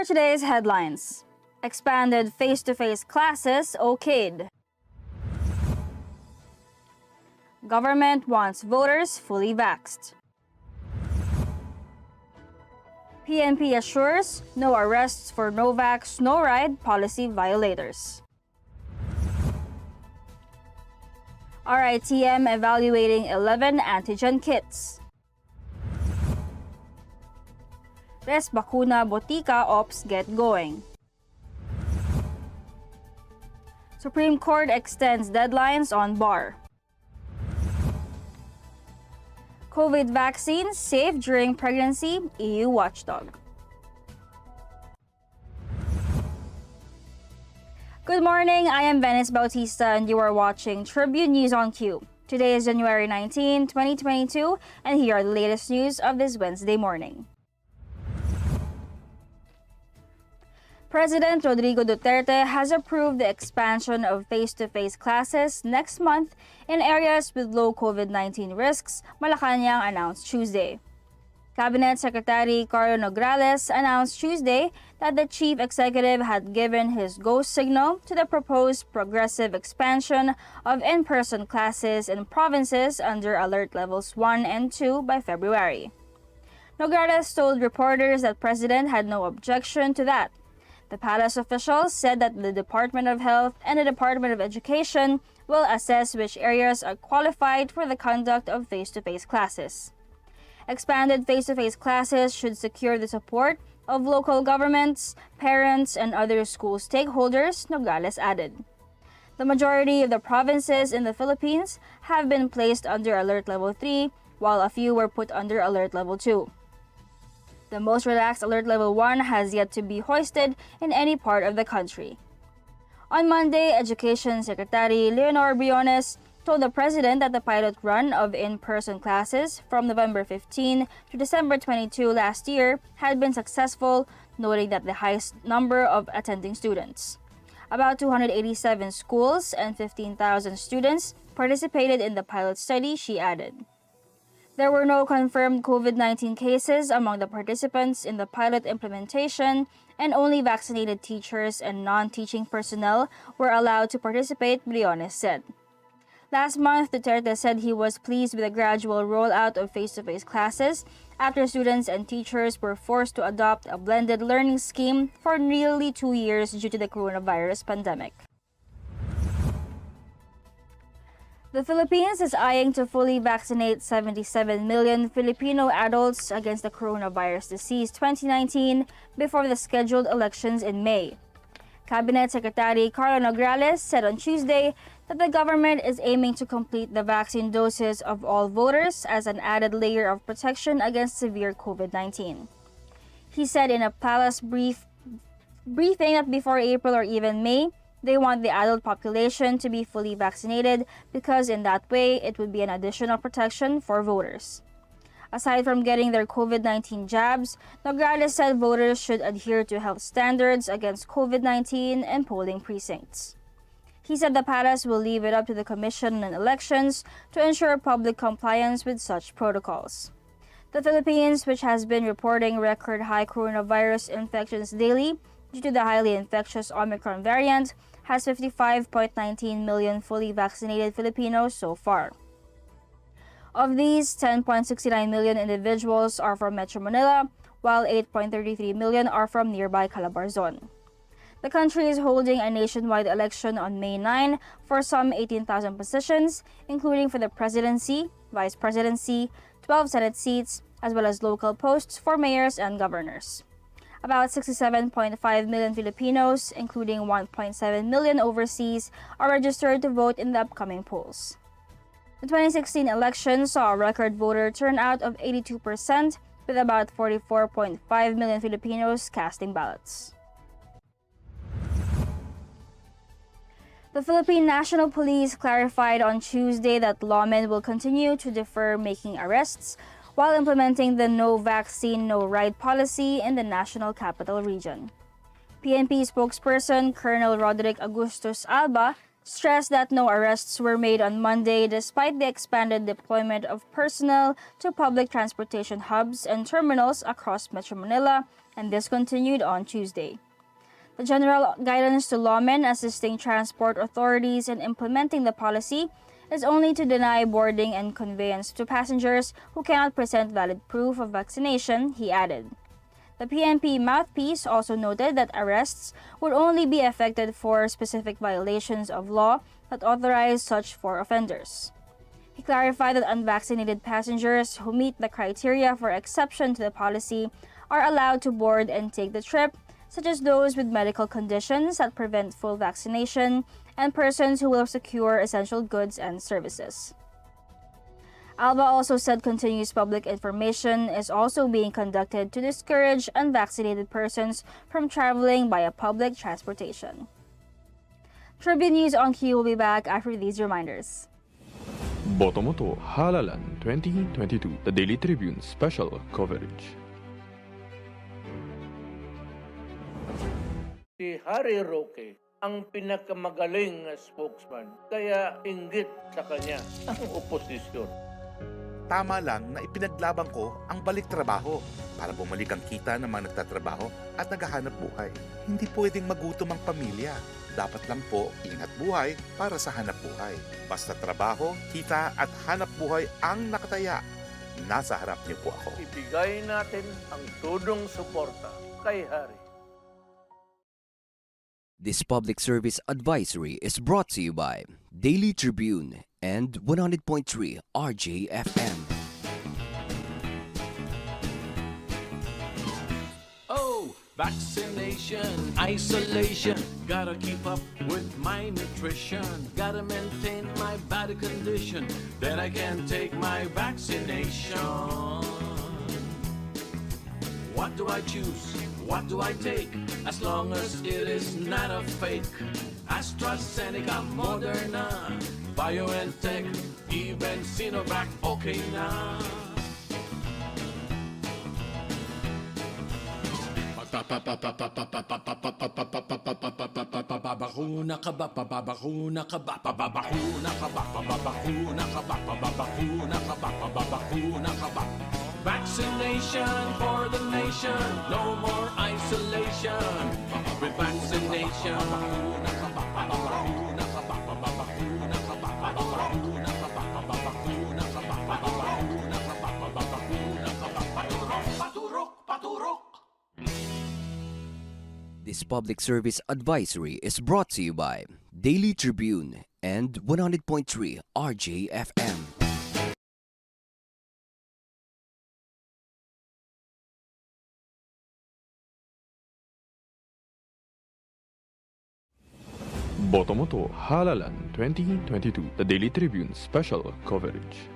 For today's headlines, expanded face-to-face classes okayed. Government wants voters fully vaxxed. PNP assures no arrests for no vax, no ride policy violators. RITM evaluating 11 antigen kits. Resbakuna Botika ops get going. Supreme Court extends deadlines on bar. COVID vaccines safe during pregnancy, EU watchdog. Good morning, I am Venice Bautista and you are watching Tribune News on Q. Today is January 19, 2022, and here are the latest news of this Wednesday morning. President Rodrigo Duterte has approved the expansion of face-to-face classes next month in areas with low COVID-19 risks, Malacanang announced Tuesday. Cabinet Secretary Carlo Nograles announced Tuesday that the chief executive had given his go signal to the proposed progressive expansion of in-person classes in provinces under Alert Levels 1 and 2 by February. Nograles told reporters that the president had no objection to that. The palace officials said that the Department of Health and the Department of Education will assess which areas are qualified for the conduct of face-to-face classes. Expanded face-to-face classes should secure the support of local governments, parents, and other school stakeholders, Nograles added. The majority of the provinces in the Philippines have been placed under Alert Level 3, while a few were put under Alert Level 2. The most relaxed Alert Level 1 has yet to be hoisted in any part of the country. On Monday, Education Secretary Leonor Briones told the president that the pilot run of in-person classes from November 15 to December 22 last year had been successful, noting that the highest number of attending students. About 287 schools and 15,000 students participated in the pilot study, she added. There were no confirmed COVID-19 cases among the participants in the pilot implementation, and only vaccinated teachers and non-teaching personnel were allowed to participate, Briones said. Last month, Duterte said he was pleased with the gradual rollout of face-to-face classes after students and teachers were forced to adopt a blended learning scheme for nearly 2 years due to the coronavirus pandemic. The Philippines is eyeing to fully vaccinate 77 million Filipino adults against the coronavirus disease 2019 before the scheduled elections in May. Cabinet Secretary Carlo Nograles said on Tuesday that the government is aiming to complete the vaccine doses of all voters as an added layer of protection against severe COVID-19. He said in a palace briefing that before April or even May, they want the adult population to be fully vaccinated because in that way, it would be an additional protection for voters. Aside from getting their COVID-19 jabs, Nograles said voters should adhere to health standards against COVID-19 in polling precincts. He said the palace will leave it up to the Commission on Elections to ensure public compliance with such protocols. The Philippines, which has been reporting record-high coronavirus infections daily due to the highly infectious Omicron variant, has 55.19 million fully vaccinated Filipinos so far. Of these, 10.69 million individuals are from Metro Manila, while 8.33 million are from nearby Calabarzon. The country is holding a nationwide election on May 9 for some 18,000 positions, including for the presidency, vice presidency, 12 Senate seats, as well as local posts for mayors and governors. About 67.5 million Filipinos, including 1.7 million overseas, are registered to vote in the upcoming polls. The 2016 election saw a record voter turnout of 82%, with about 44.5 million Filipinos casting ballots. The Philippine National Police clarified on Tuesday that lawmen will continue to defer making arrests while implementing the no vaccine, no ride policy in the National Capital Region. PNP spokesperson Colonel Roderigo Duterte stressed that no arrests were made on Monday despite the expanded deployment of personnel to public transportation hubs and terminals across Metro Manila, and this continued on Tuesday. The general guidance to lawmen assisting transport authorities in implementing the policy is only to deny boarding and conveyance to passengers who cannot present valid proof of vaccination, he added. The PNP mouthpiece also noted that arrests would only be effected for specific violations of law that authorize such for offenders. He clarified that unvaccinated passengers who meet the criteria for exception to the policy are allowed to board and take the trip, such as those with medical conditions that prevent full vaccination and persons who will secure essential goods and services. Alba also said continuous public information is also being conducted to discourage unvaccinated persons from traveling via public transportation. Tribune News on Q will be back after these reminders. Botomoto Halalan 2022, the Daily Tribune special coverage. Si Harry Roque ang pinakamagaling na spokesman, kaya inggit sa kanya ang oposisyon. Tama lang na ipinaglaban ko ang balik trabaho para bumalik ang kita ng mga nagtatrabaho at naghahanap buhay. Hindi pwedeng magutom ang pamilya. Dapat lang po ingat buhay para sa hanap buhay. Basta trabaho, kita at hanap buhay ang nakataya. Nasa harap niyo po ako. Ibigay natin ang tudong suporta kay Harry. This public service advisory is brought to you by Daily Tribune and 100.3 RJFM. Oh, vaccination, isolation. Gotta keep up with my nutrition. Gotta maintain my body condition. Then I can take my vaccination. What do I choose? What do I take? As long as it is not a fake. AstraZeneca, Moderna, BioNTech, even Sinovac, okay na. Babakuna ka ba? Babakuna ka ba? Babakuna ka ba? Babakuna ka ba? Babakuna ka ba? Babakuna ka ba? Vaccination for the nation, no more isolation. With vaccination, babakuna ka ba? Babakuna ka ba? Babakuna ka ba? Babakuna ka ba? Babakuna ka ba? Babakuna ka ba? Babakuna ka ba? Paturok, paturok, paturok. This public service advisory is brought to you by Daily Tribune and 100.3 RJFM. Botomoto Halalan 2022, the Daily Tribune special coverage.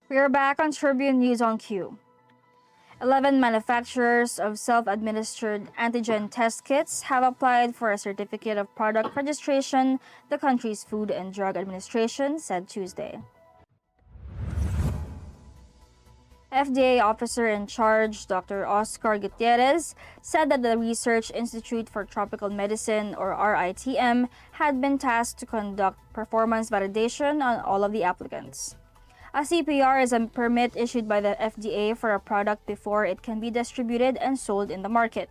We are back on Tribune News on Q. 11 manufacturers of self-administered antigen test kits have applied for a certificate of product registration, the country's Food and Drug Administration said Tuesday. FDA officer in charge, Dr. Oscar Gutierrez, said that the Research Institute for Tropical Medicine, or RITM, had been tasked to conduct performance validation on all of the applicants. A CPR is a permit issued by the FDA for a product before it can be distributed and sold in the market.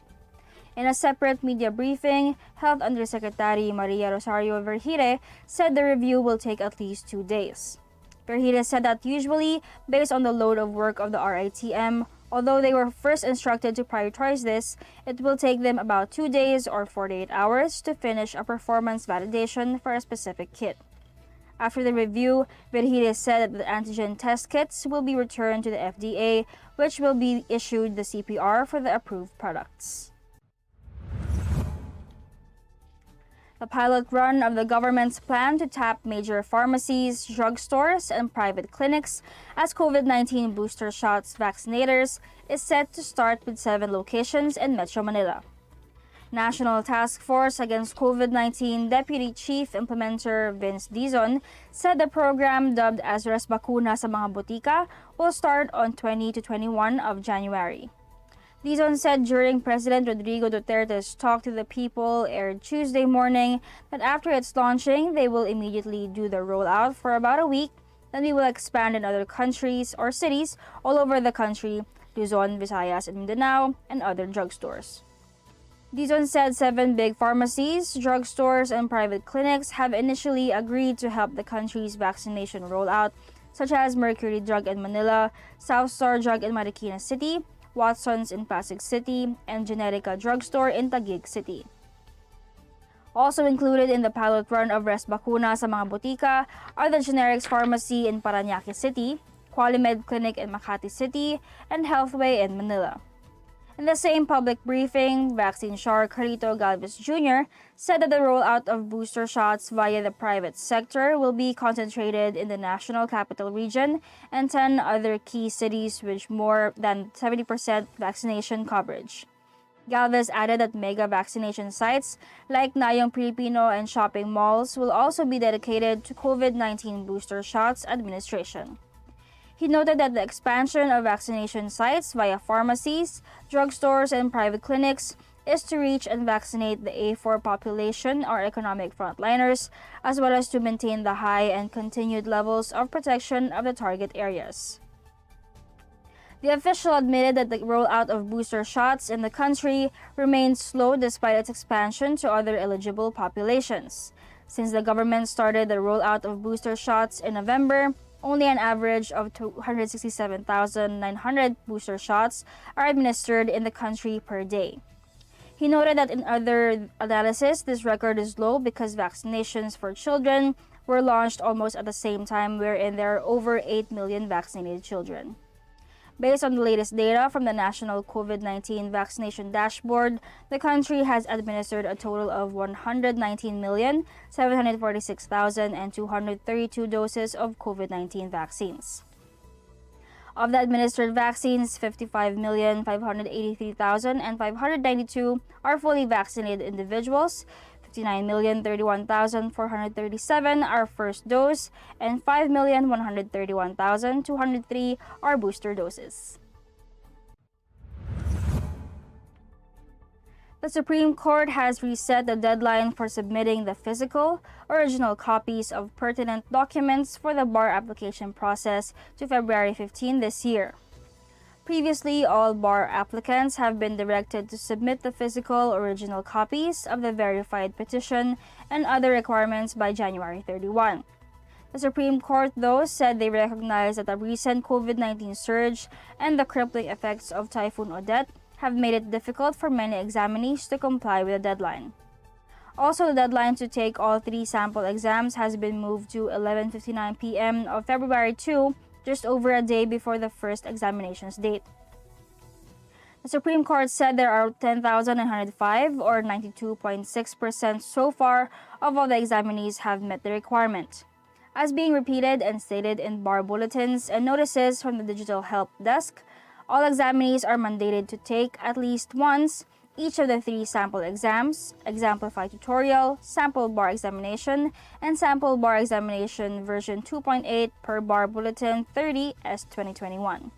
In a separate media briefing, Health Undersecretary Maria Rosario Vergire said the review will take at least 2 days. Vergire said that usually, based on the load of work of the RITM, although they were first instructed to prioritize this, it will take them about 2 days or 48 hours to finish a performance validation for a specific kit. After the review, Vergire said that the antigen test kits will be returned to the FDA, which will be issued the CPR for the approved products. The pilot run of the government's plan to tap major pharmacies, drugstores, and private clinics as COVID-19 booster shots vaccinators is set to start with 7 locations in Metro Manila. National Task Force Against COVID-19 Deputy Chief Implementer Vince Dizon said the program, dubbed as Resbakuna Botika, will start on 20 to 21 of January. Dizon said during President Rodrigo Duterte's talk to the people aired Tuesday morning that after its launching, they will immediately do the rollout for about a week, then we will expand in other countries or cities all over the country, Luzon, Visayas, and Mindanao, and other drugstores. Dizon said 7 big pharmacies, drugstores, and private clinics have initially agreed to help the country's vaccination rollout, such as Mercury Drug in Manila, South Star Drug in Marikina City, Watson's in Pasig City, and Genetica Drugstore in Taguig City. Also included in the pilot run of Resbakuna Botika are the Generics Pharmacy in Parañaque City, Qualimed Clinic in Makati City, and Healthway in Manila. In the same public briefing, Vaccine Shark Carlito Galvez Jr. said that the rollout of booster shots via the private sector will be concentrated in the National Capital Region and 10 other key cities with more than 70% vaccination coverage. Galvez added that mega vaccination sites like Nayong Filipino and shopping malls will also be dedicated to COVID-19 booster shots administration. He noted that the expansion of vaccination sites via pharmacies, drugstores, and private clinics is to reach and vaccinate the A4 population or economic frontliners, as well as to maintain the high and continued levels of protection of the target areas. The official admitted that the rollout of booster shots in the country remains slow despite its expansion to other eligible populations. Since the government started the rollout of booster shots in November, only an average of 267,900 booster shots are administered in the country per day. He noted that in other analysis, this record is low because vaccinations for children were launched almost at the same time, wherein there are over 8 million vaccinated children. Based on the latest data from the National COVID-19 Vaccination Dashboard, the country has administered a total of 119,746,232 doses of COVID-19 vaccines. Of the administered vaccines, 55,583,592 are fully vaccinated individuals, 59,031,437 are first dose, and 5,131,203 are booster doses. The Supreme Court has reset the deadline for submitting the physical, original copies of pertinent documents for the bar application process to February 15 this year. Previously, all bar applicants have been directed to submit the physical original copies of the verified petition and other requirements by January 31. The Supreme Court, though, said they recognize that the recent COVID-19 surge and the crippling effects of Typhoon Odette have made it difficult for many examinees to comply with the deadline. Also, the deadline to take all 3 sample exams has been moved to 11:59 p.m. of February 2, just over a day before the first examination's date. The Supreme Court said there are 10,905 or 92.6% so far of all the examinees have met the requirement. As being repeated and stated in bar bulletins and notices from the Digital Help Desk, all examinees are mandated to take at least once each of the 3 sample exams, Exemplified Tutorial, Sample Bar Examination, and Sample Bar Examination version 2.8 per Bar Bulletin 30 S 2021.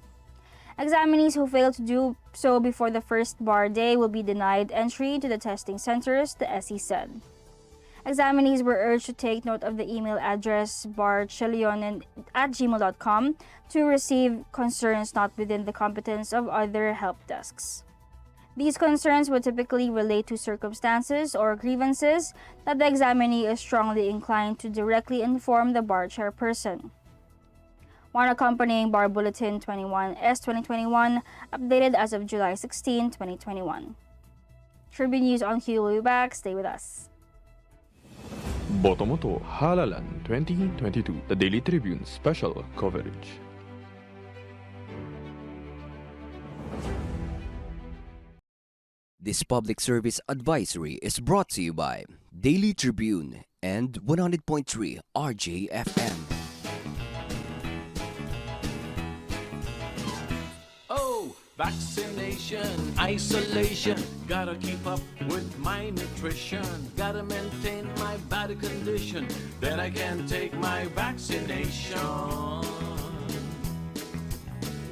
Examinees who fail to do so before the first bar day will be denied entry to the testing centers, the SE said. Examinees were urged to take note of the email address barchilionen@gmail.com to receive concerns not within the competence of other help desks. These concerns would typically relate to circumstances or grievances that the examinee is strongly inclined to directly inform the bar chairperson. One accompanying Bar Bulletin 21 S 2021, updated as of July 16, 2021. Tribune News on Q will be back. Stay with us. Boto mo to, Halalan 2022, the Daily Tribune special coverage. This public service advisory is brought to you by Daily Tribune and 100.3 RJFM. Oh, vaccination, isolation. Gotta keep up with my nutrition. Gotta maintain my body condition. Then I can take my vaccination.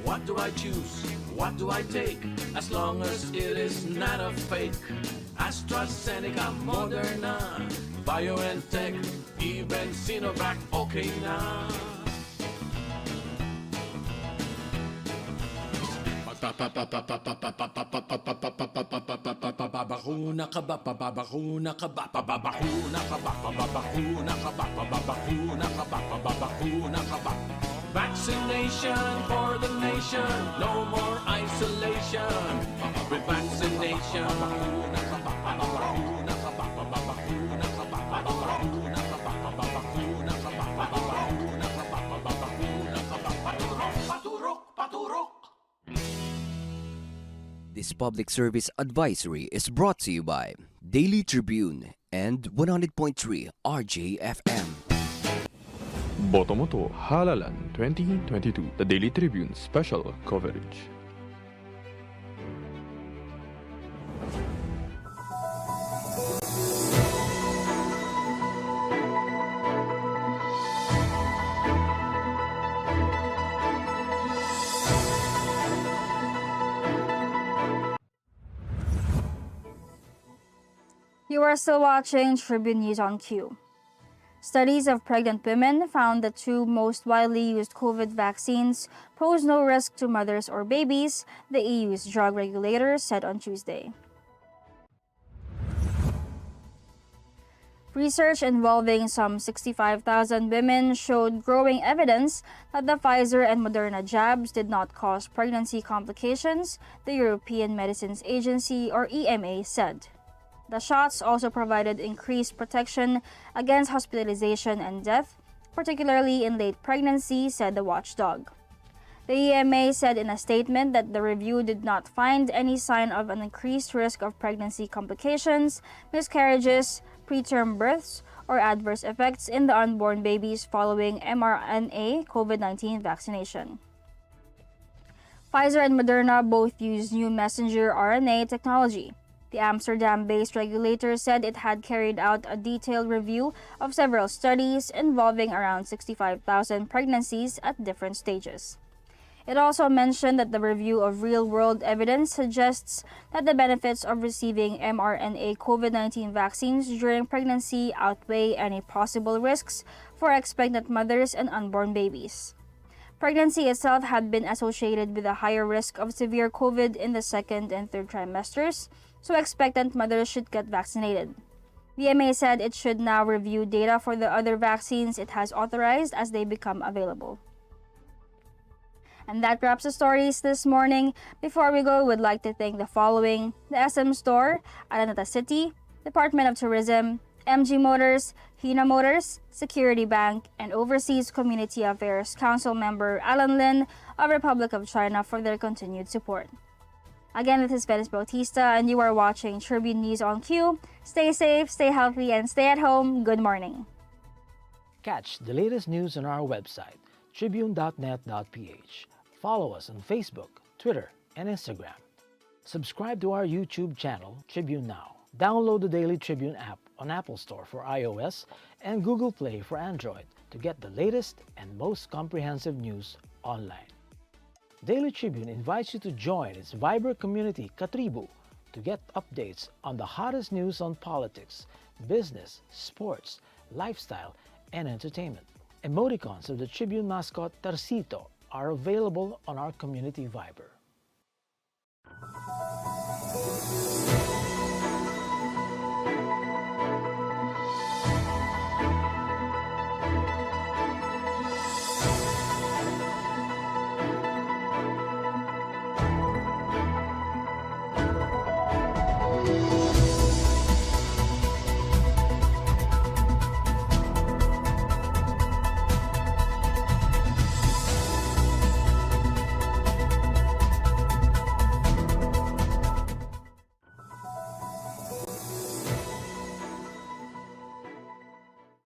What do I choose? What do I take? As long as it is not a fake. AstraZeneca, Moderna, BioNTech, even Sinovac, okay na. Babakuna ka ba? Babakuna ka ba? Babakuna ka ba? Babakuna ka ba? Babakuna ka ba? Babakuna ka ba? Vaccination for the nation, no more isolation. With vaccination. Babakuna ka ba? Babakuna ka ba? Babakuna ka ba? Babakuna ka ba? Babakuna ka ba? Babakuna ka ba? Babakuna ka ba? Paturok, paturok, paturok. This public service advisory is brought to you by Daily Tribune and 100.3 RJFM. Boto mo to, Halalan 2022, the Daily Tribune special coverage. You are still watching Tribune News on Q. Studies of pregnant women found the two most widely used COVID vaccines pose no risk to mothers or babies, the EU's drug regulator said on Tuesday. Research involving some 65,000 women showed growing evidence that the Pfizer and Moderna jabs did not cause pregnancy complications, the European Medicines Agency or EMA said. The shots also provided increased protection against hospitalization and death, particularly in late pregnancy, said the watchdog. The EMA said in a statement that the review did not find any sign of an increased risk of pregnancy complications, miscarriages, preterm births, or adverse effects in the unborn babies following mRNA COVID-19 vaccination. Pfizer and Moderna both use new messenger RNA technology. The Amsterdam-based regulator said it had carried out a detailed review of several studies involving around 65,000 pregnancies at different stages. It also mentioned that the review of real-world evidence suggests that the benefits of receiving mRNA COVID-19 vaccines during pregnancy outweigh any possible risks for expectant mothers and unborn babies. Pregnancy itself had been associated with a higher risk of severe COVID in the second and third trimesters, so expectant mothers should get vaccinated. The EMA said it should now review data for the other vaccines it has authorized as they become available. And that wraps the stories this morning. Before we go, we'd like to thank the following: the SM Store, Araneta City, Department of Tourism, MG Motors, Hina Motors, Security Bank, and Overseas Community Affairs Council member Alan Lin of Republic of China for their continued support. Again, this is Venice Bautista, and you are watching Tribune News on Q. Stay safe, stay healthy, and stay at home. Good morning. Catch the latest news on our website, tribune.net.ph. Follow us on Facebook, Twitter, and Instagram. Subscribe to our YouTube channel, Tribune Now. Download the Daily Tribune app on Apple Store for iOS and Google Play for Android to get the latest and most comprehensive news online. Daily Tribune invites you to join its Viber community, Katribu, to get updates on the hottest news on politics, business, sports, lifestyle, and entertainment. Emoticons of the Tribune mascot Tarsito are available on our community Viber.